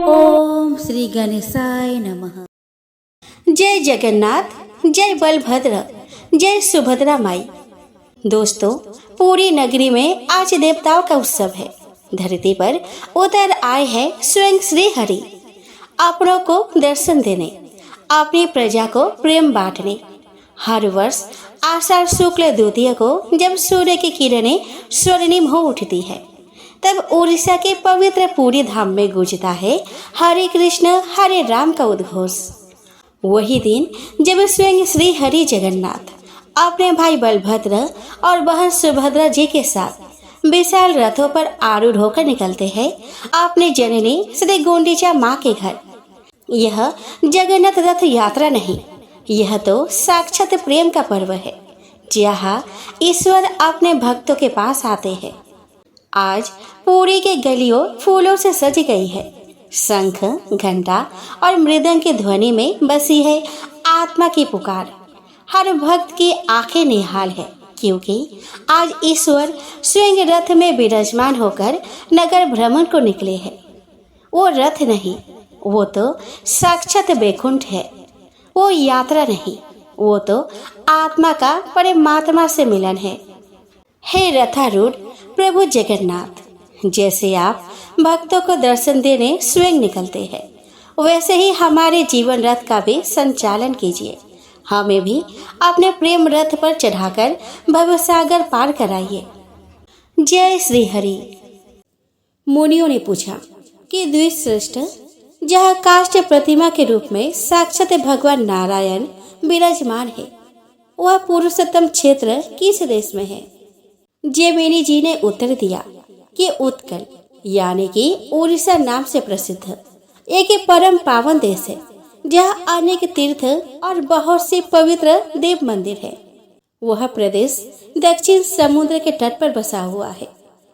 ओम श्री गणेशाय नमः। जय जगन्नाथ, जय बलभद्र, जय सुभद्रा माई। दोस्तों, पूरी नगरी में आज देवताओं का उत्सव है। धरती पर उतर आए हैं स्वयं श्री हरि, अपनों को दर्शन देने, अपनी प्रजा को प्रेम बांटने। हर वर्ष आषाढ़ शुक्ल द्वितीया को जब सूर्य की किरणें स्वर्णिम हो उठती है, तब उड़ीसा के पवित्र पूरी धाम में गूंजता है हरे कृष्ण हरे राम का उद्घोष। वही दिन जब स्वयं श्री हरि जगन्नाथ अपने भाई बलभद्र और बहन सुभद्रा जी के साथ विशाल रथों पर आरूढ़ होकर निकलते हैं अपने जननी श्री गुंडीचा माँ के घर। यह जगन्नाथ रथ यात्रा नहीं, यह तो साक्षात प्रेम का पर्व है, जहाँ ईश्वर अपने भक्तों के पास आते हैं। आज पूरी के गलियों फूलों से सज गई है। शंख, घंटा और मृदंग की ध्वनि में बसी है आत्मा की पुकार। हर भक्त की आंखें निहाल है, क्योंकि आज ईश्वर स्वयं रथ में विराजमान होकर नगर भ्रमण को निकले हैं। वो रथ नहीं, वो तो साक्षात बैकुंठ है। वो यात्रा नहीं, वो तो आत्मा का परमात्मा से मिलन है। हे रथारूढ़ प्रभु जगन्नाथ, जैसे आप भक्तों को दर्शन देने स्वयं निकलते हैं, वैसे ही हमारे जीवन रथ का भी संचालन कीजिए। हमें भी अपने प्रेम रथ पर चढ़ाकर भवसागर पार कराइए। जय श्री हरि। मुनियों ने पूछा कि द्विश्रेष्ठ, जहाँ काष्ठ प्रतिमा के रूप में साक्षात भगवान नारायण विराजमान है, वह पुरुषोत्तम क्षेत्र किस देश में है? जैमिनी जी ने उत्तर दिया कि उत्कल यानी कि उड़ीसा नाम से प्रसिद्ध एक परम पावन देश है, जहाँ अनेक तीर्थ और बहुत से पवित्र देव मंदिर है। वह प्रदेश दक्षिण समुद्र के तट पर बसा हुआ है।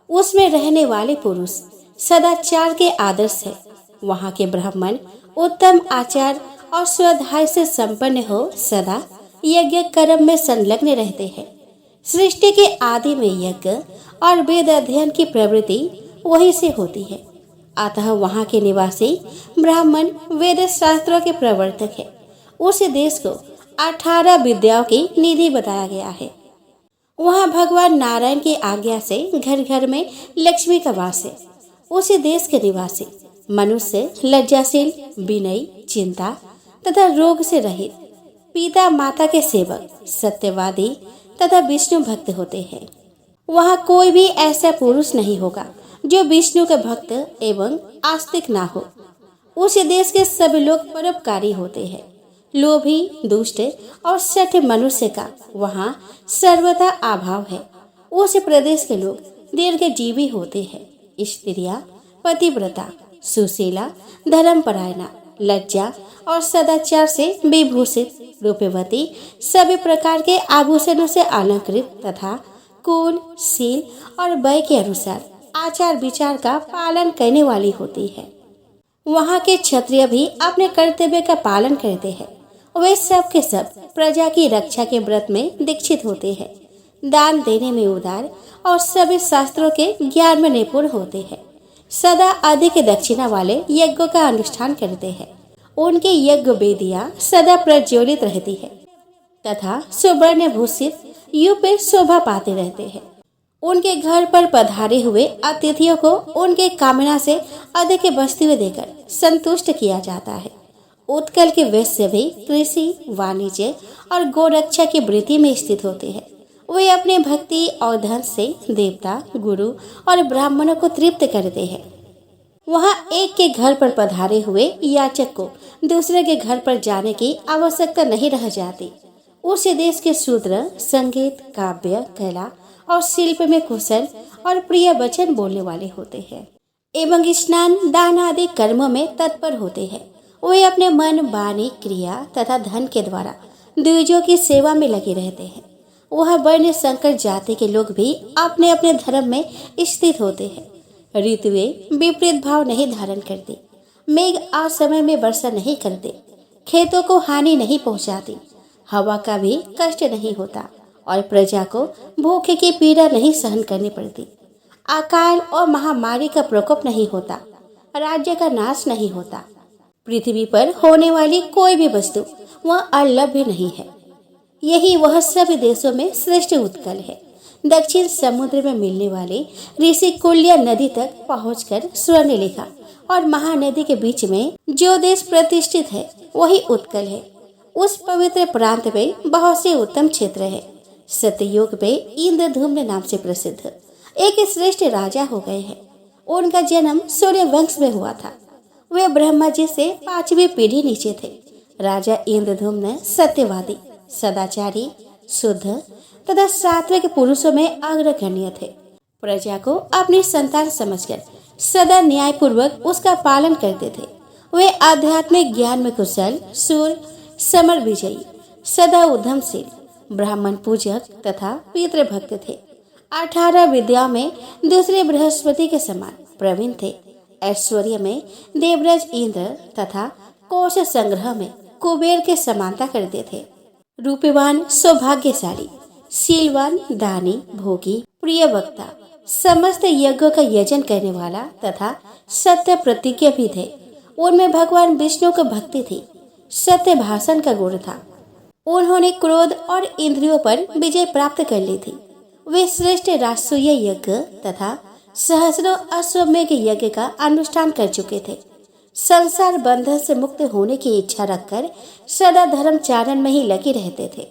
उसमें रहने वाले पुरुष सदाचार के आदर्श है। वहाँ के ब्राह्मण उत्तम आचार और स्वाध्याय से संपन्न हो सदा यज्ञ कर्म में संलग्न रहते हैं। सृष्टि के आदि में यज्ञ और वेद अध्ययन की प्रवृत्ति वहीं से होती है। अतः वहाँ के निवासी ब्राह्मण वेद शास्त्रों के प्रवर्तक है। उस देश को 18 विद्याओं की निधि बताया गया है। वहाँ भगवान नारायण की आज्ञा से घर घर में लक्ष्मी का वास है। उस देश के निवासी मनुष्य लज्जाशील, विनयी, चिंता तथा रोग से रहित, पिता माता के सेवक, सत्यवादी तथा विष्णु भक्त होते हैं। वहाँ कोई भी ऐसा पुरुष नहीं होगा जो विष्णु के भक्त एवं आस्तिक ना हो। उस देश के सब लोग परोपकारी होते हैं। लोभी, दुष्ट और शठ मनुष्य का वहाँ सर्वथा अभाव है। उस प्रदेश के लोग दीर्घजीवी होते हैं। स्त्रियाँ पतिव्रता, सुशीला, धर्मपरायणा, लज्जा और सदाचार से विभूषित, रूपवती, सभी प्रकार के आभूषणों से अलंकृत तथा कुल, शील और वय के अनुसार आचार विचार का पालन करने वाली होती है। वहाँ के क्षत्रिय भी अपने कर्तव्य का पालन करते हैं। वे सब के सब प्रजा की रक्षा के व्रत में दीक्षित होते हैं। दान देने में उदार और सभी शास्त्रों के ज्ञान में निपुण होते हैं। सदा अधिक दक्षिणा वाले यज्ञों का अनुष्ठान करते हैं। उनकी यज्ञ वेदियाँ सदा प्रज्वलित रहती है तथा सुवर्ण भूषित युग पे शोभा पाते रहते हैं। उनके घर पर पधारे हुए अतिथियों को उनके कामना से अधिक वस्तुएं देकर संतुष्ट किया जाता है। उत्कल के वैश्य भी कृषि, वाणिज्य और गोरक्षा की वृत्ति में स्थित होते हैं। वे अपने भक्ति और धन से देवता, गुरु और ब्राह्मणों को तृप्त करते हैं। वहाँ एक के घर पर पधारे हुए याचक को दूसरे के घर पर जाने की आवश्यकता नहीं रह जाती। उस देश के शूद्र संगीत, काव्य, कला और शिल्प में कुशल और प्रिय वचन बोलने वाले होते हैं एवं स्नान, दान आदि कर्मों में तत्पर होते हैं। वे अपने मन, वाणी, क्रिया तथा धन के द्वारा द्विजों की सेवा में लगे रहते हैं। वह वर्ण संकर जाति के लोग भी अपने अपने धर्म में स्थित होते हैं। ऋतुएं विपरीत भाव नहीं धारण करती। मेघ असमय में वर्षा नहीं करते। खेतों को हानि नहीं पहुंचाती। हवा का भी कष्ट नहीं होता और प्रजा को भूखे की पीड़ा नहीं सहन करनी पड़ती। अकाल और महामारी का प्रकोप नहीं होता। राज्य का नाश नहीं होता। पृथ्वी पर होने वाली कोई भी वस्तु वह अलभ्य नहीं है। यही वह सभी देशों में श्रेष्ठ उत्कल है। दक्षिण समुद्र में मिलने वाले ऋषिकुल्या नदी तक पहुंचकर स्वर्णरेखा और महानदी के बीच में जो देश प्रतिष्ठित है वही उत्कल है। उस पवित्र प्रांत में बहुत से उत्तम क्षेत्र है। सतयुग में इंद्रधूम्न नाम से प्रसिद्ध एक श्रेष्ठ राजा हो गए हैं। उनका जन्म सूर्य वंश में हुआ था। वे ब्रह्मा जी से 5वीं पीढ़ी नीचे थे। राजा इंद्रधूम्न सत्यवादी, सदाचारी, शुद्ध तथा सात्विक पुरुषों में अग्रगण्य थे। प्रजा को अपनी संतान समझकर सदा न्याय पूर्वक उसका पालन करते थे। वे आध्यात्मिक ज्ञान में कुशल, शूर, समर विजयी, सदा उद्यमशील, ब्राह्मण पूजक तथा पितृभक्त थे। 18 विद्याओं में दूसरे बृहस्पति के समान प्रवीण थे। ऐश्वर्य में देवराज इंद्र तथा कोष संग्रह में कुबेर के समानता करते थे। रूपवान, सौभाग्यशाली, शीलवान, दानी, भोगी, प्रिय वक्ता, समस्त यज्ञों का यजन करने वाला तथा सत्य प्रतिज्ञ भी थे। उनमें भगवान विष्णु को भक्ति थी। सत्य भाषण का गुण था। उन्होंने क्रोध और इंद्रियों पर विजय प्राप्त कर ली थी। वे श्रेष्ठ राजसूय यज्ञ तथा सहस्रों अश्वमेघ यज्ञ का अनुष्ठान कर चुके थे। संसार बंधन से मुक्त होने की इच्छा रखकर सदा धर्मचारण में ही लगे रहते थे।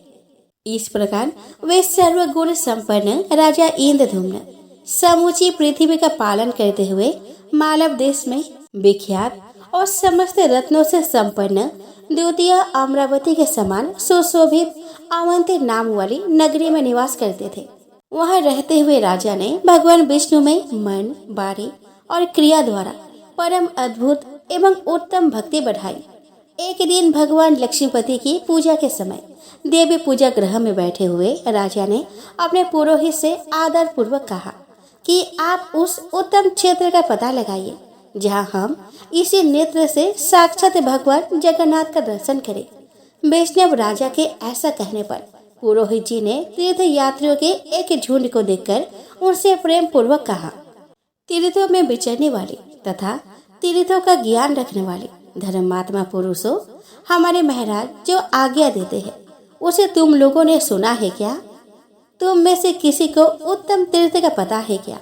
इस प्रकार वे सर्वगुण संपन्न राजा इंद्रधूम्न समूची पृथ्वी का पालन करते हुए मालव देश में विख्यात और समस्त रत्नों से संपन्न द्वितीय अमरावती के समान सुशोभित अवंती नाम वाली नगरी में निवास करते थे। वहां रहते हुए राजा ने भगवान विष्णु में मन, वाणी और क्रिया द्वारा परम अद्भुत एवं उत्तम भक्ति बढ़ाई। एक दिन भगवान लक्ष्मीपति की पूजा के समय देवी पूजा गृह में बैठे हुए राजा ने अपने पुरोहित से आदर पूर्वक कहा कि आप उस उत्तम क्षेत्र का पता लगाइए जहां हम इसी नेत्र से साक्षात भगवान जगन्नाथ का दर्शन करें। वैष्णव राजा के ऐसा कहने पर पुरोहित जी ने तीर्थ यात्रियों के एक झुंड को देखकर उनसे प्रेम पूर्वक कहा, तीर्थों में विचरने वाले तथा तीर्थों का ज्ञान रखने वाले धर्मात्मा पुरुषों, हमारे महाराज जो आज्ञा देते हैं उसे तुम लोगों ने सुना है क्या? तुम में से किसी को उत्तम तीर्थ का पता है क्या?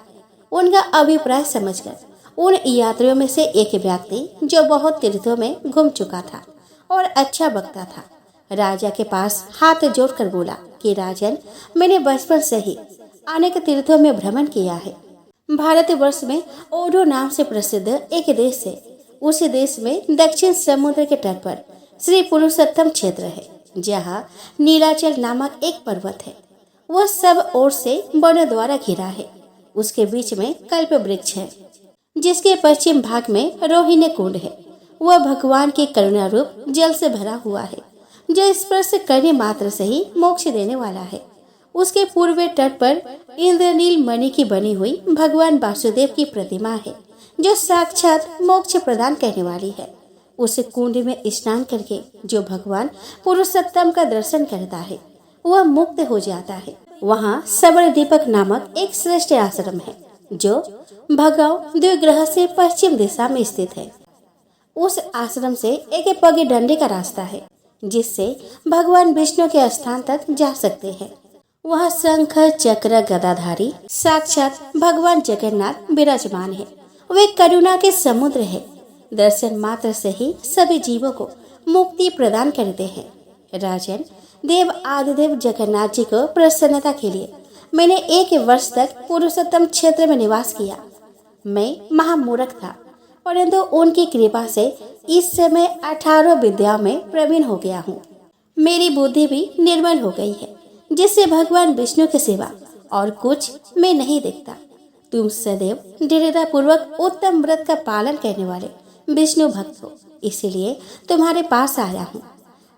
उनका अभिप्राय समझकर उन यात्रियों में से एक व्यक्ति जो बहुत तीर्थों में घूम चुका था और अच्छा वक्ता था, राजा के पास हाथ जोड़कर बोला कि राजन, मैंने बचपन से ही अनेक तीर्थों में भ्रमण किया है। भारतवर्ष में ओडो नाम से प्रसिद्ध एक देश है। उसी देश में दक्षिण समुद्र के तट पर श्री पुरुषोत्तम क्षेत्र है, जहाँ नीलाचल नामक एक पर्वत है। वह सब ओर से वनों द्वारा घिरा है। उसके बीच में कल्प वृक्ष है, जिसके पश्चिम भाग में रोहिणी कुंड है। वह भगवान के करुणा रूप जल से भरा हुआ है, जो स्पर्श करने मात्र से ही मोक्ष देने वाला है। उसके पूर्वी तट पर इंद्रनील मणि की बनी हुई भगवान वासुदेव की प्रतिमा है, जो साक्षात मोक्ष प्रदान करने वाली है। उस कुंड में स्नान करके जो भगवान पुरुषोत्तम का दर्शन करता है वह मुक्त हो जाता है। वहाँ सबर दीपक नामक एक श्रेष्ठ आश्रम है, जो भगव द्विग्रह से पश्चिम दिशा में स्थित है। उस आश्रम से एक पगे डंडे का रास्ता है, जिससे भगवान विष्णु के स्थान तक जा सकते हैं। वह शंख चक्र गदाधारी साक्षात भगवान जगन्नाथ विराजमान है। वे करुणा के समुद्र है। दर्शन मात्र से ही सभी जीवों को मुक्ति प्रदान करते हैं। राजन, देव आदिदेव जगन्नाथ जी को प्रसन्नता के लिए मैंने 1 वर्ष तक पुरुषोत्तम क्षेत्र में निवास किया। मैं महामूर्ख था, परंतु उनकी कृपा से इस समय 18 विद्याओं में प्रवीण हो गया हूँ। मेरी बुद्धि भी निर्मल हो गई है, जिससे भगवान विष्णु के सिवा और कुछ मैं नहीं देखता। तुम सदैव दृढ़ता पूर्वक उत्तम व्रत का पालन करने वाले विष्णु भक्त हो, इसीलिए तुम्हारे पास आया हूँ।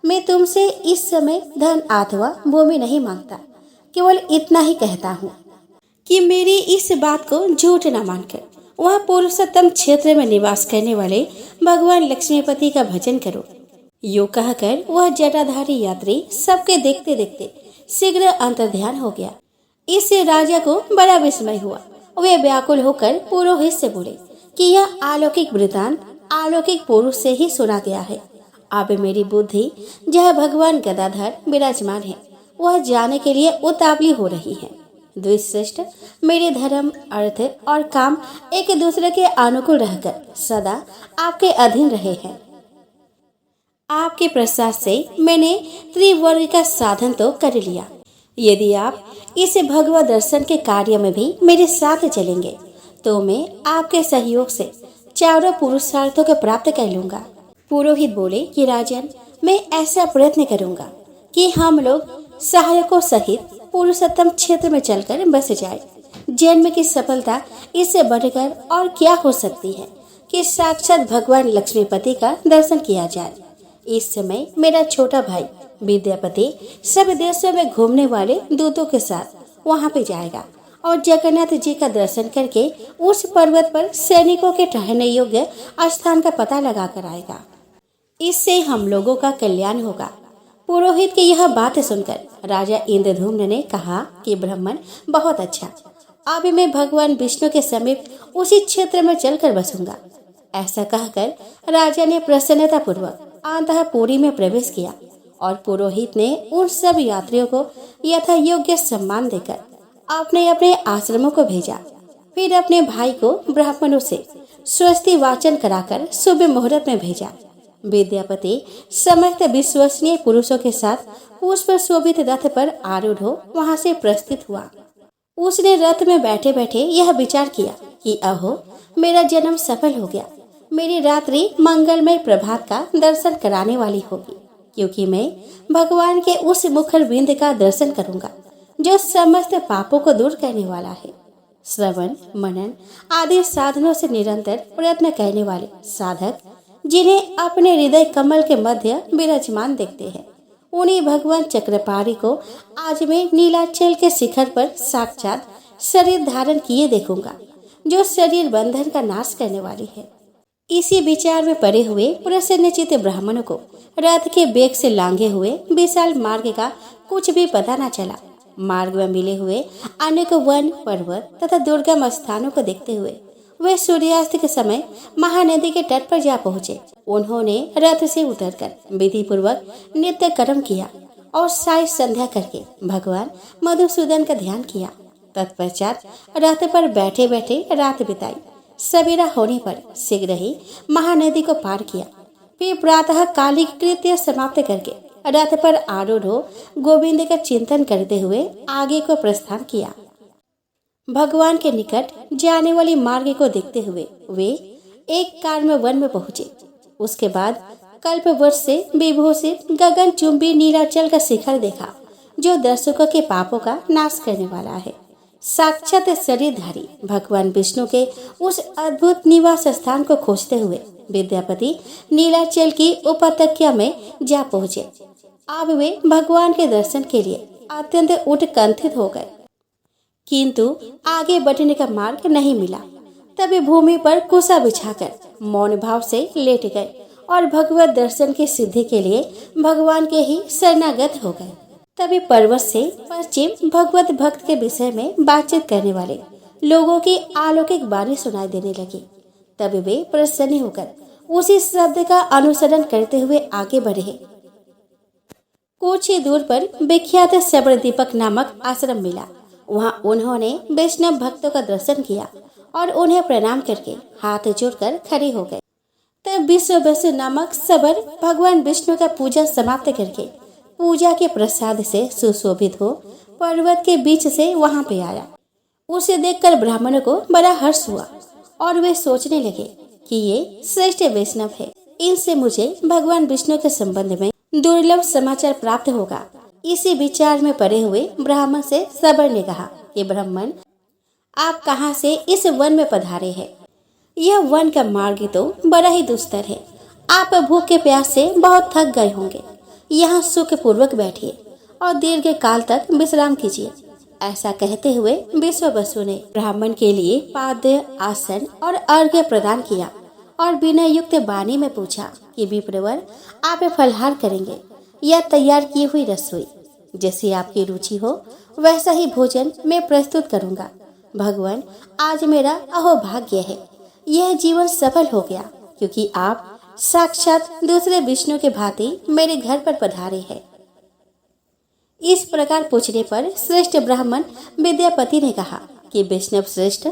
मैं तुमसे इस समय धन अथवा भूमि नहीं मांगता, केवल इतना ही कहता हूँ कि मेरी इस बात को झूठ न मानकर वह पुरुषोत्तम क्षेत्र में निवास करने वाले भगवान लक्ष्मीपति का भजन करो। यूं कहकर वह जटाधारी यात्री सबके देखते देखते शीघ्र अंतर्ध्यान हो गया। इससे राजा को बड़ा विस्मय हुआ। वे व्याकुल होकर पुरोहित से बोले कि यह अलौकिक वृतांत अलौकिक पुरुष से ही सुना गया है। अब मेरी बुद्धि जहाँ भगवान गदाधर विराजमान है वह जाने के लिए उतावली हो रही है। द्विश्रेष्ठ मेरे धर्म, अर्थ और काम एक दूसरे के अनुकूल रहकर सदा आपके अधीन रहे हैं। आपके प्रसाद से मैंने त्रिवर्ग का साधन तो कर लिया। यदि आप इस भगवत दर्शन के कार्य में भी मेरे साथ चलेंगे तो मैं आपके सहयोग से चारों पुरुषार्थों को प्राप्त कर लूंगा। पुरोहित बोले कि राजन, मैं ऐसा प्रयत्न करूंगा कि हम लोग सहायकों सहित पुरुषोत्तम क्षेत्र में चलकर बस जाए। जन्म की सफलता इससे बढ़कर और क्या हो सकती है कि साक्षात भगवान लक्ष्मीपति का दर्शन किया जाए। इस समय मेरा छोटा भाई विद्यापति सब देशों में घूमने वाले दूतों के साथ वहां पे जाएगा और जगन्नाथ जी का दर्शन करके उस पर्वत पर सैनिकों के ठहरने योग्य स्थान का पता लगा कर आएगा। इससे हम लोगों का कल्याण होगा। पुरोहित की यह बात सुनकर राजा इंद्रधूम्न ने कहा कि ब्राह्मण, बहुत अच्छा, अब मैं भगवान विष्णु के समीप उसी क्षेत्र में चलकर बसूंगा। ऐसा कहकर राजा ने प्रसन्नता पूर्वक अंतःपुरी में प्रवेश किया और पुरोहित ने उन सब यात्रियों को यथा योग्य सम्मान देकर अपने अपने आश्रमों को भेजा। फिर अपने भाई को ब्राह्मणों से स्वस्ति वाचन कराकर शुभ मुहूर्त में भेजा। विद्यापति समस्त विश्वसनीय पुरुषों के साथ पुष्प शोभित रथ पर आरूढ़ हो वहां से प्रस्थित हुआ। उसने रथ में बैठे बैठे यह विचार किया कि अहो, मेरा जन्म सफल हो गया। मेरी रात्रि मंगलमय प्रभात का दर्शन कराने वाली होगी, क्योंकि मैं भगवान के उस मुखर बिंद का दर्शन करूंगा जो समस्त पापों को दूर करने वाला है। श्रवण, मनन आदि साधनों से निरंतर प्रयत्न करने वाले साधक जिन्हें अपने हृदय कमल के मध्य विराजमान देखते हैं, उन्हीं भगवान चक्रपाणी को आज मैं नीलाचल के शिखर पर साक्षात शरीर धारण किए देखूंगा, जो शरीर बंधन का नाश करने वाली है। इसी विचार में पड़े हुए प्रसन्नचित्त ब्राह्मणों को रथ के बेग से लांघे हुए विशाल मार्ग का कुछ भी पता न चला। मार्ग में मिले हुए अनेक वन, पर्वत तथा दुर्गम स्थानों को देखते हुए वे सूर्यास्त के समय महानदी के तट पर जा पहुँचे। उन्होंने रथ से उतरकर विधि पूर्वक नित्य कर्म किया और साय संध्या करके भगवान मधुसूदन का ध्यान किया। तत्पश्चात रथ पर बैठे बैठे रात बिताई। सवेरा होने पर शीघ्र ही महानदी को पार किया। फिर प्रातः कालिक कृत्य समाप्त करके रथ पर आरूढ़ हो गोविंद का चिंतन करते हुए आगे को प्रस्थान किया। भगवान के निकट जाने वाली मार्ग को देखते हुए वे एक काल में वन में पहुंचे। उसके बाद कल्प वर्ष से विभूषित गगन चुंबी नीलाचल का शिखर देखा, जो दर्शकों के पापों का नाश करने वाला है। साक्षात शरीरधारी भगवान विष्णु के उस अद्भुत निवास स्थान को खोजते हुए विद्यापति नीलाचल की उपत्यका में जा पहुंचे। अब वे भगवान के दर्शन के लिए अत्यंत उत्कंठित हो गए, किंतु आगे बढ़ने का मार्ग नहीं मिला। तभी भूमि पर कुसा बिछाकर मौन भाव से लेट गए और भगवत दर्शन की सिद्धि के लिए भगवान के ही शरणागत हो गए। तभी पर्वत से पश्चिम भगवत भक्त के विषय में बातचीत करने वाले लोगों की अलौकिक वाणी सुनाई देने लगी। तभी वे प्रसन्न होकर उसी शब्द का अनुसरण करते हुए आगे बढ़े। कुछ ही दूर पर विख्यात शबर दीपक नामक आश्रम मिला। वहाँ उन्होंने वैष्णव भक्तों का दर्शन किया और उन्हें प्रणाम करके हाथ जोड़कर खड़े हो गए। तब विश्व नामक शबर भगवान विष्णु का पूजा समाप्त करके पूजा के प्रसाद से सुशोभित हो पर्वत के बीच से वहां पे आया। उसे देखकर ब्राह्मणों को बड़ा हर्ष हुआ और वे सोचने लगे कि ये श्रेष्ठ वैष्णव है, इनसे मुझे भगवान विष्णु के संबंध में दुर्लभ समाचार प्राप्त होगा। इसी विचार में पड़े हुए ब्राह्मण से शबर ने कहा कि ब्राह्मण, आप कहाँ से इस वन में पधारे हैं? यह वन का मार्ग तो बड़ा ही दुस्तर है। आप भूख के प्यास से बहुत थक गए होंगे। यहाँ सुख पूर्वक बैठिए और दीर्घ काल तक विश्राम कीजिए। ऐसा कहते हुए विश्ववसु ने ब्राह्मण के लिए पाद्य, आसन और अर्घ्य प्रदान किया और विनय युक्त वाणी में पूछा कि विप्रवर, आप फलहार करेंगे या तैयार की हुई रसोई? जैसी आपकी रुचि हो वैसा ही भोजन मैं प्रस्तुत करूंगा। भगवान, आज मेरा अहोभाग्य है, यह जीवन सफल हो गया, क्योंकि आप साक्षात दूसरे विष्णु के भांति मेरे घर पर पधारे हैं। इस प्रकार पूछने पर श्रेष्ठ ब्राह्मण विद्यापति ने कहा कि वैष्णव श्रेष्ठ,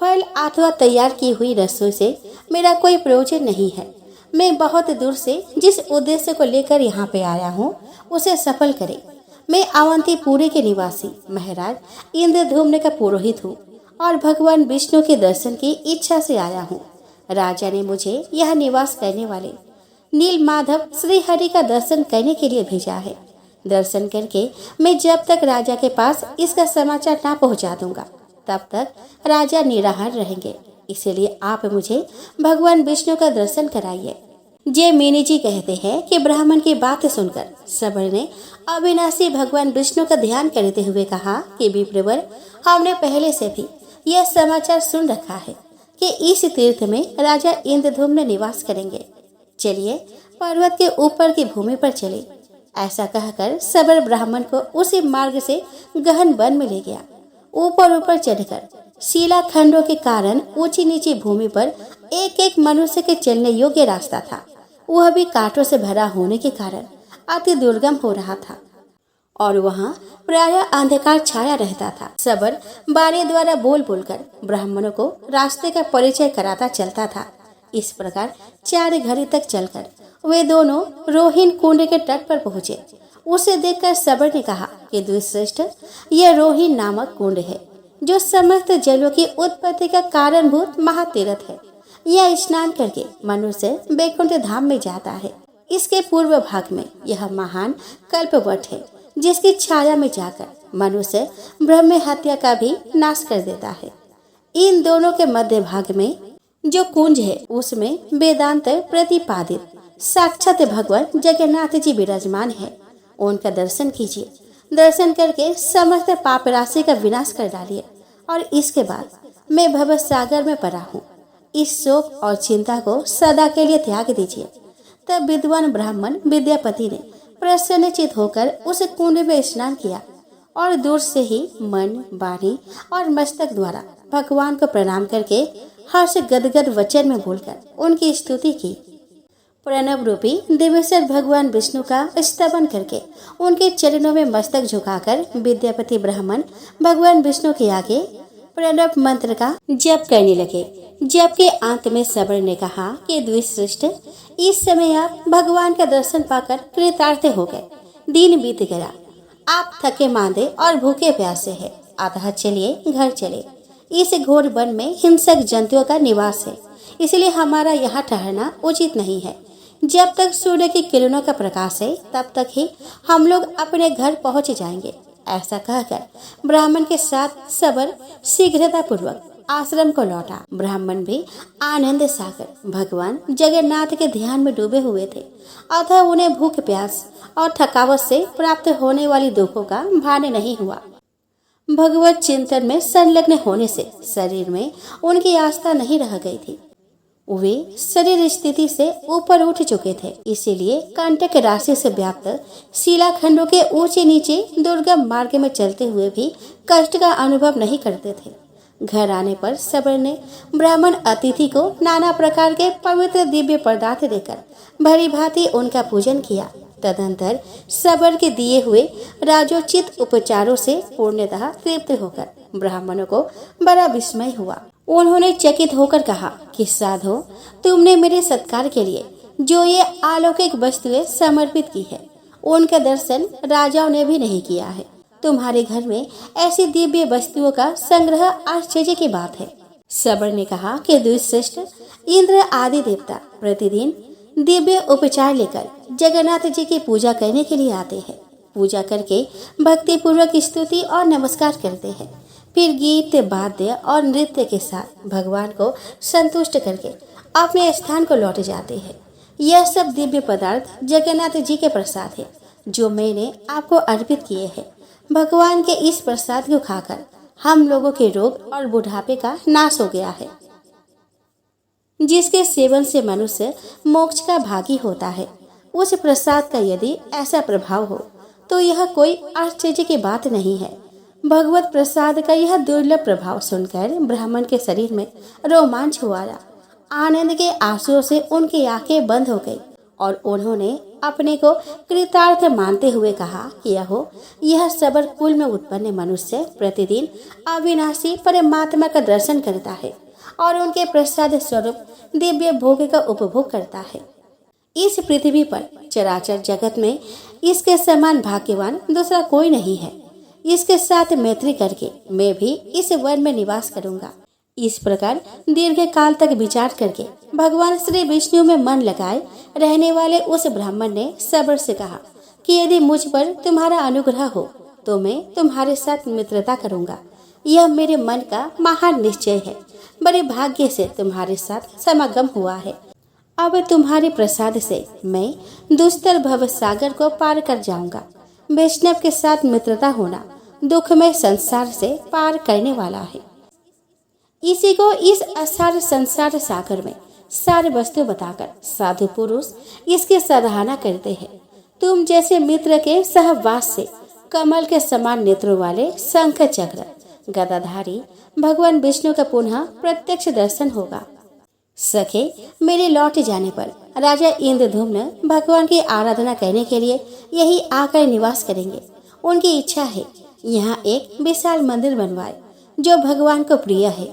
फल अथवा तैयार की हुई रसोई से मेरा कोई प्रयोजन नहीं है। मैं बहुत दूर से जिस उद्देश्य को लेकर यहाँ पे आया हूँ उसे सफल करे। मैं अवंतीपुरी के निवासी महाराज इंद्रधूम्न का पुरोहित हूँ और भगवान विष्णु के दर्शन की इच्छा से आया हूँ। राजा ने मुझे यह निवास करने वाले नील माधव श्री हरि का दर्शन करने के लिए भेजा है। दर्शन करके मैं जब तक राजा के पास इसका समाचार ना पहुंचा दूंगा तब तक राजा निराहार रहेंगे। इसलिए आप मुझे भगवान विष्णु का दर्शन कराइए। जयमिनी जी कहते हैं कि ब्राह्मण की बात सुनकर सबर ने अविनाशी भगवान विष्णु का ध्यान करते हुए कहा कि विप्रवर, हमने पहले से भी यह समाचार सुन रखा है कि इस तीर्थ में राजा इंद्रधूम्न निवास करेंगे। चलिए पर्वत के ऊपर की भूमि पर चले। ऐसा कहकर सबर ब्राह्मण को उसी मार्ग से गहन वन में ले गया। ऊपर ऊपर चढ़कर शिला खंडों के कारण ऊंची नीची भूमि पर एक एक मनुष्य के चलने योग्य रास्ता था। वह भी कांटों से भरा होने के कारण अति दुर्गम हो रहा था और वहां प्रायः अंधकार छाया रहता था। सबर बारी द्वारा बोल बोलकर ब्राह्मणों को रास्ते का परिचय कराता चलता था। इस प्रकार 4 घड़ी तक चलकर वे दोनों रोहिन कुंड के तट पर पहुंचे। उसे देखकर सबर ने कहा कि द्विश्रेष्ठ, यह रोहिन नामक कुंड है जो समस्त जलों की उत्पत्ति का कारणभूत महातीर्थ है। यह स्नान करके मनुष्य वैकुंठ धाम में जाता है। इसके पूर्व भाग में यह महान कल्पवट है जिसकी छाया में जाकर मनुष्य ब्रह्म हत्या का भी नाश कर देता है। इन दोनों के मध्य भाग में जो कुंज है उसमें वेदांत प्रतिपादित साक्षात भगवान जगन्नाथ जी विराजमान है। उनका दर्शन कीजिए। दर्शन करके समस्त पाप राशि का विनाश कर डालिए और इसके बाद मैं भव सागर में पड़ा हूँ। इस शोक और चिंता को सदा के लिए त्याग दीजिए। तब विद्वान ब्राह्मण विद्यापति ने प्रसन्नचित होकर उस कुंड में स्नान किया और दूर से ही मन, वाणी और मस्तक द्वारा भगवान को प्रणाम करके हर्ष गदगद वचन में बोलकर उनकी स्तुति की। प्रणव रूपी दिव्येश्वर भगवान विष्णु का स्तवन करके उनके चरणों में मस्तक झुकाकर विद्यापति ब्राह्मण भगवान विष्णु के आगे प्रणव मंत्र का जप करने लगे। जप के अंत में सबर ने कहा कि द्विश्रेष्ठ, इस समय आप भगवान का दर्शन पाकर कृतार्थ हो गए। दिन बीत गया, आप थके मांदे और भूखे प्यासे हैं, अतः चलिए घर चले। इस घोर वन में हिंसक जंतुओं का निवास है, इसलिए हमारा यहाँ ठहरना उचित नहीं है। जब तक सूर्य की किरणों का प्रकाश है तब तक ही हम लोग अपने घर पहुँच जाएंगे। ऐसा कहकर ब्राह्मण के साथ सबर शीघ्रता पूर्वक आश्रम को लौटा। ब्राह्मण भी आनंद सागर भगवान जगन्नाथ के ध्यान में डूबे हुए थे, अतः उन्हें भूख प्यास और थकावट से प्राप्त होने वाली दुखों का भान नहीं हुआ। भगवत चिंतन में संलग्न होने से शरीर में उनकी आस्था नहीं रह गई थी। वे शरीर स्थिति से ऊपर उठ चुके थे, इसीलिए कंटक राशि से व्याप्त शिलाखंडों के ऊंचे नीचे दुर्गम मार्ग में चलते हुए भी कष्ट का अनुभव नहीं करते थे। घर आने पर सबर ने ब्राह्मण अतिथि को नाना प्रकार के पवित्र दिव्य पदार्थ देकर भली भांति उनका पूजन किया। तदंतर सबर के दिए हुए राजोचित उपचारों से पूर्णतः तृप्त होकर ब्राह्मणों को बड़ा विस्मय हुआ। उन्होंने चकित होकर कहा कि साधो, तुमने मेरे सत्कार के लिए जो ये अलौकिक वस्तुएं समर्पित की है उनका दर्शन राजाओं ने भी नहीं किया है। तुम्हारे घर में ऐसी दिव्य वस्तुओं का संग्रह आश्चर्य की बात है। सबर ने कहा कि द्विश्रेष्ठ, इंद्र आदि देवता प्रतिदिन दिव्य उपचार लेकर जगन्नाथ जी की पूजा करने के लिए आते हैं। पूजा करके भक्ति पूर्वक स्तुति और नमस्कार करते हैं, फिर गीत वाद्य और नृत्य के साथ भगवान को संतुष्ट करके अपने स्थान को लौट जाते हैं। यह सब दिव्य पदार्थ जगन्नाथ जी के प्रसाद है जो मैंने आपको अर्पित किए हैं। भगवान के इस प्रसाद को खाकर हम लोगों के रोग और बुढ़ापे का नाश हो गया है, जिसके सेवन से मनुष्य मोक्ष का भागी होता है। उस प्रसाद का यदि ऐसा प्रभाव हो तो यह कोई आश्चर्य की बात नहीं है। भगवत प्रसाद का यह दुर्लभ प्रभाव सुनकर ब्राह्मण के शरीर में रोमांच हुआ। आनंद के आंसुओं से उनकी आंखें बंद हो गई और उन्होंने अपने को कृतार्थ मानते हुए कहा कि यह सबर कुल में उत्पन्न मनुष्य प्रतिदिन अविनाशी परमात्मा का दर्शन करता है और उनके प्रसाद स्वरूप दिव्य भोग का उपभोग करता है। इस पृथ्वी पर चराचर जगत में इसके समान भाग्यवान दूसरा कोई नहीं है। इसके साथ मैत्री करके मैं भी इस वन में निवास करूंगा। इस प्रकार दीर्घ काल तक विचार करके भगवान श्री विष्णु में मन लगाए रहने वाले उस ब्राह्मण ने सबर से कहा कि यदि मुझ पर तुम्हारा अनुग्रह हो तो मैं तुम्हारे साथ मित्रता करूंगा। यह मेरे मन का महान निश्चय है। बड़े भाग्य से तुम्हारे साथ समागम हुआ है। अब तुम्हारे प्रसाद से मैं दुस्तर भव सागर को पार कर जाऊंगा। वैष्णव के साथ मित्रता होना दुखमय संसार से पार करने वाला है। इसी को इस असार संसार सागर में सारे वस्तु बताकर साधु पुरुष इसकी सराहना करते हैं। तुम जैसे मित्र के सहवास से कमल के समान नेत्रों वाले शंख चक्र गदाधारी भगवान विष्णु का पुनः प्रत्यक्ष दर्शन होगा। सखे, मेरे लौट जाने पर राजा इंद्रधूम्न भगवान की आराधना करने के लिए यही आकर निवास करेंगे। उनकी इच्छा है यहाँ एक विशाल मंदिर बनवाए जो भगवान को प्रिय है।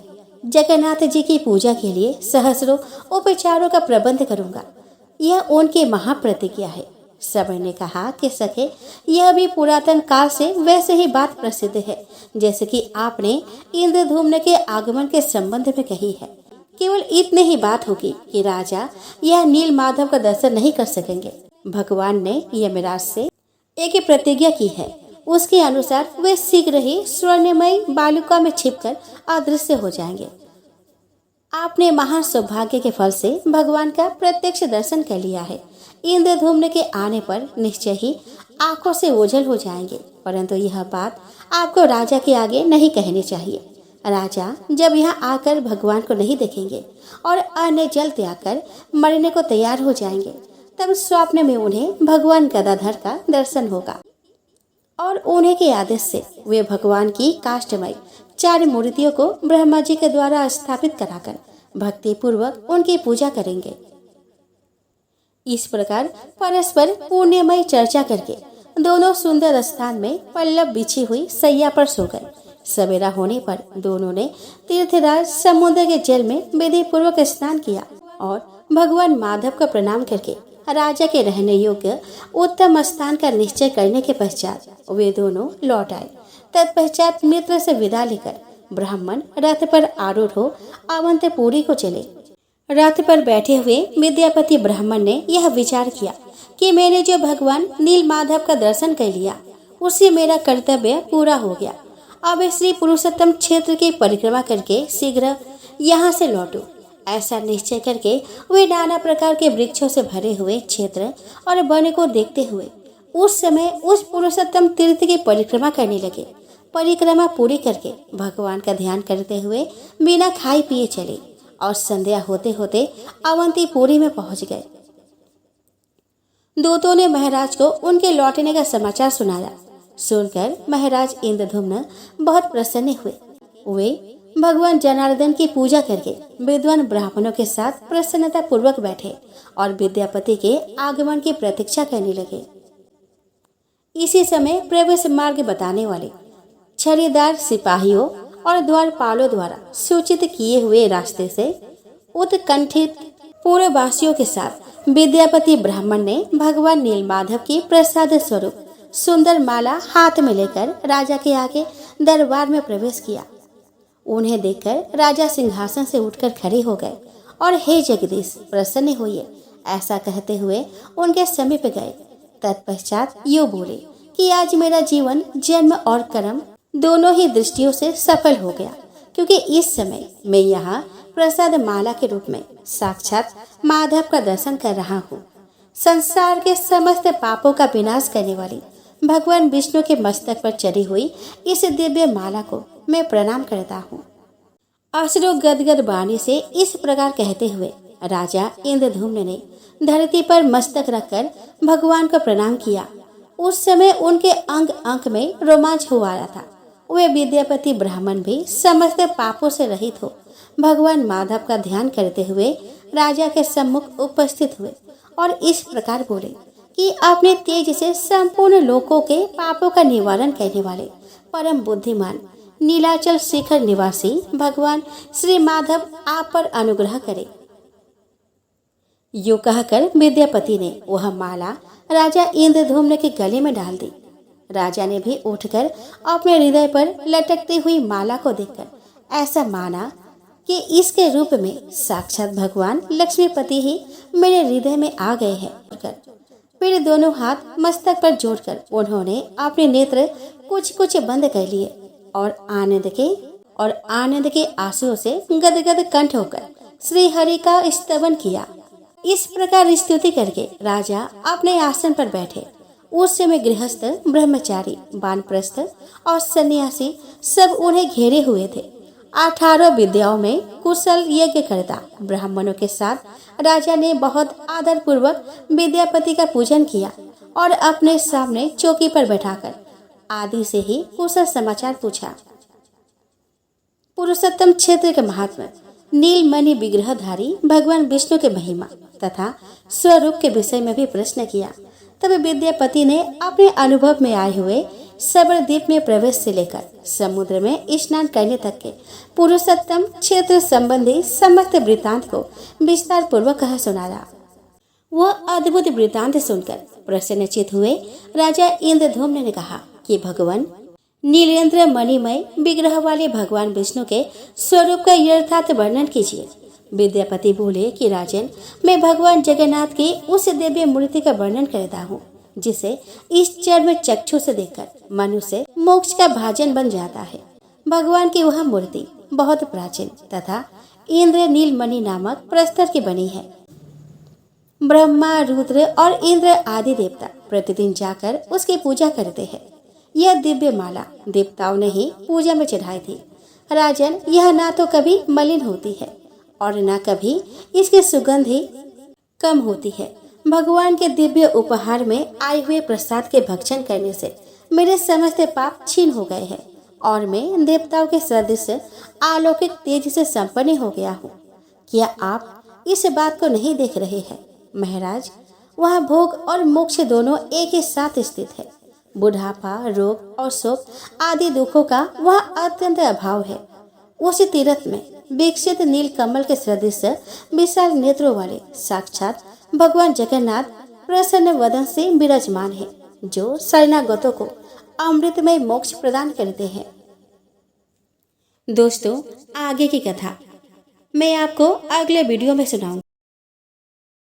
जगन्नाथ जी की पूजा के लिए सहस्रों उपचारों का प्रबंध करूंगा। यह उनकी महाप्रतिज्ञा है। सबर ने कहा कि सखे, यह भी पुरातन काल से वैसे ही बात प्रसिद्ध है जैसे कि आपने इंद्रधूम्न के आगमन के संबंध में कही है। केवल इतने ही बात होगी कि राजा यह नील माधव का दर्शन नहीं कर सकेंगे। भगवान ने यमराज से एक प्रतिज्ञा की है। उसके अनुसार वे शीघ्र ही स्वर्णमय बालुका में छिपकर अदृश्य हो जाएंगे। आपने महान सौभाग्य के फल से भगवान का प्रत्यक्ष दर्शन कर लिया है। इंद्रधूम्न के आने पर निश्चय ही आंखों से ओझल हो जाएंगे, परंतु यह बात आपको राजा के आगे नहीं कहनी चाहिए। राजा जब यहाँ आकर भगवान को नहीं देखेंगे और अन्न जल त्याग कर मरने को तैयार हो जाएंगे, तब स्वप्न में उन्हें भगवान गदाधर का दर्शन होगा और उन्हीं के आदेश से वे भगवान की काष्ठमय 4 मूर्तियों को ब्रह्मा जी के द्वारा स्थापित कराकर भक्ति पूर्वक उनकी पूजा करेंगे। इस प्रकार परस्पर पुण्यमय चर्चा करके दोनों सुंदर स्थान में पल्लव बिछी हुई सैया पर सो गए। सवेरा होने पर दोनों ने तीर्थराज समुद्र के जल में विधि पूर्वक स्नान किया और भगवान माधव का प्रणाम करके राजा के रहने योग्य उत्तम स्थान का निश्चय करने के पश्चात वे दोनों लौट आए। तत्पश्चात मित्र से विदा लेकर ब्राह्मण रथ पर आरूढ़ हो अवंतपुरी को चले। रथ पर बैठे हुए विद्यापति ब्राह्मण ने यह विचार किया कि मैंने जो भगवान नील माधव का दर्शन कर लिया उससे मेरा कर्तव्य पूरा हो गया। अब श्री पुरुषोत्तम क्षेत्र की परिक्रमा करके शीघ्र यहाँ से लौटूं। ऐसा निश्चय करके वे नाना प्रकार के वृक्षों से भरे हुए क्षेत्र और वन को देखते हुए उस समय उस पुरुषोत्तम तीर्थ की परिक्रमा करने लगे। परिक्रमा पूरी करके भगवान का ध्यान करते हुए बिना खाए पिए चले और संध्या होते होते अवंतीपुरी में पहुंच गए। दूतों ने महाराज को उनके लौटने का समाचार सुनाया। सुनकर महाराज इंद्रधूम्न बहुत प्रसन्न हुए। वे भगवान जनार्दन की पूजा करके विद्वान ब्राह्मणों के साथ प्रसन्नता पूर्वक बैठे और विद्यापति के आगमन की प्रतीक्षा करने लगे। इसी समय प्रवेश मार्ग बताने वाले छड़ीदार सिपाहियों और द्वारपालों द्वारा सूचित किए हुए रास्ते से उत्कंठित पूर्ववासियों के साथ विद्यापति ब्राह्मण ने भगवान नीलमाधव की प्रसाद स्वरूप सुंदर माला हाथ में लेकर राजा के आगे दरबार में प्रवेश किया। उन्हें देखकर राजा सिंहासन से उठकर खड़े हो गए और हे जगदीश प्रसन्न होइए ऐसा कहते हुए उनके समीप गए। तत्पश्चात यूं बोले कि आज मेरा जीवन जन्म और कर्म दोनों ही दृष्टियों से सफल हो गया, क्योंकि इस समय मैं यहाँ प्रसाद माला के रूप में साक्षात माधव का दर्शन कर रहा हूँ। संसार के समस्त पापों का विनाश करने वाली भगवान विष्णु के मस्तक पर चढ़ी हुई इस दिव्य माला को मैं प्रणाम करता हूँ। अश्रु गदगद वाणी से इस प्रकार कहते हुए राजा इंद्रधूम्न ने धरती पर मस्तक रखकर भगवान को प्रणाम किया। उस समय उनके अंग अंग में रोमांच हो आया था। वे विद्यापति ब्राह्मण भी समस्त पापों से रहित हो भगवान माधव का ध्यान करते हुए राजा के सम्मुख उपस्थित हुए और इस प्रकार बोले कि अपने तेज से संपूर्ण लोकों के पापों का निवारण करने वाले परम बुद्धिमान नीलाचल शिखर निवासी भगवान श्री माधव आप पर अनुग्रह करे। यूं कहकर विद्यापति ने वह माला राजा इंद्रधूम्न के गले में डाल दी। राजा ने भी उठकर अपने हृदय पर लटकती हुई माला को देखकर ऐसा माना कि इसके रूप में साक्षात भगवान लक्ष्मीपति ही मेरे हृदय में आ गए हैं। फिर दोनों हाथ मस्तक पर जोड़कर उन्होंने अपने नेत्र कुछ बंद कर लिए और आनंद के आंसुओं से गदगद कंठ होकर श्री हरि का स्तवन किया। इस प्रकार स्तुति करके राजा अपने आसन पर बैठे। उस समय गृहस्थ, ब्रह्मचारी, वानप्रस्थ और सन्यासी सब उन्हें घेरे हुए थे। 18 विद्याओं में कुशल यज्ञ करता ब्राह्मणों के साथ राजा ने बहुत आदर पूर्वक विद्यापति का पूजन किया और अपने सामने चौकी पर बैठाकर आदि से ही कुशल समाचार पूछा। पुरुषोत्तम क्षेत्र के महात्मा, नीलमणि विग्रहधारी भगवान विष्णु के महिमा तथा स्वरूप के विषय में भी प्रश्न किया। तब विद्यापति ने अपने अनुभव में आए हुए सबरद्वीप में प्रवेश से लेकर समुद्र में स्नान करने तक के पुरुषोत्तम क्षेत्र संबंधी समस्त वृत्तांत को विस्तार पूर्वक कह सुनाया। वह अद्भुत वृत्तांत सुनकर प्रसन्नचित हुए राजा इंद्रधूम्न ने कहा कि भगवान नीलेंद्र मणिमय विग्रह वाले भगवान विष्णु के स्वरूप का यथार्थ वर्णन कीजिए। विद्यापति बोले कि राजन, मैं भगवान जगन्नाथ की उस दिव्य मूर्ति का वर्णन करता हूँ जिसे इस चर्म चक्षु से देखकर मनुष्य मोक्ष का भाजन बन जाता है। भगवान की वह मूर्ति बहुत प्राचीन तथा इंद्र नीलमणि नामक प्रस्तर की बनी है। ब्रह्मा, रुद्र और इंद्र आदि देवता प्रतिदिन जाकर उसकी पूजा करते हैं। यह दिव्य माला देवताओं ने ही पूजा में चढ़ाई थी। राजन, यह ना तो कभी मलिन होती है और न कभी इसकी सुगंध ही कम होती है। भगवान के दिव्य उपहार में आए हुए प्रसाद के भक्षण करने से मेरे समस्त पाप छीन हो गए हैं और मैं देवताओं के सदृश अलौकिक तेज से संपन्न हो गया हूँ। क्या आप इस बात को नहीं देख रहे हैं महाराज? वहाँ भोग और मोक्ष दोनों एक ही साथ स्थित है। बुढ़ापा, रोग और शोक आदि दुखों का वह अत्यंत अभाव है। उसी तीर्थ में विकसित नील कमल के सदृश विशाल नेत्रों वाले साक्षात भगवान जगन्नाथ प्रसन्न वदन से विराजमान है, जो शरणागतों को अमृतमय मोक्ष प्रदान करते हैं। दोस्तों, आगे की कथा मैं आपको अगले वीडियो में सुनाऊंगा।